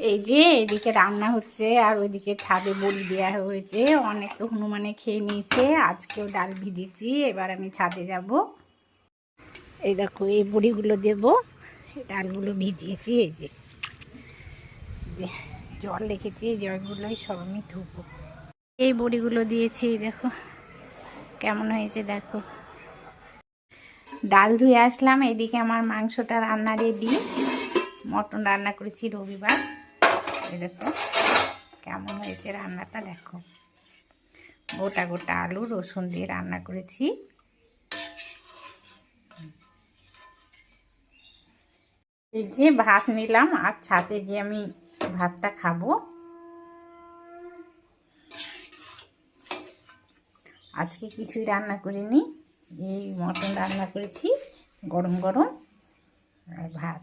এই যে এদিকে রান্না হচ্ছে আর ওইদিকে ছাদে বড়ি দেওয়া হয়েছে। অনেক তো হনুমানে খেয়ে নিয়েছে। আজকেও ডাল ভিজেছি, এবার আমি ছাদে যাব। এই দেখো এই বড়িগুলো দেবো, ডালগুলো ভিজিয়েছি। এই যে জল রেখেছি, এই জলগুলোই সব আমি ধুবো। এই বড়িগুলো দিয়েছি, দেখো কেমন হয়েছে। দেখো ডাল ধুয়ে আসলাম, এদিকে আমার মাংসটা রান্না রেডি। মটন রান্না করেছি রবিবার। এই দেখো কেমন হয়েছে রান্নাটা, দেখো গোটা গোটা আলু রসুন দিয়ে রান্না করেছি। এই যে ভাত নিলাম, আর ছাদে গিয়ে আমি ভাতটা খাবো। আজকে কিছুই রান্না করিনি, এই মটন রান্না করেছি গরম গরম আর ভাত।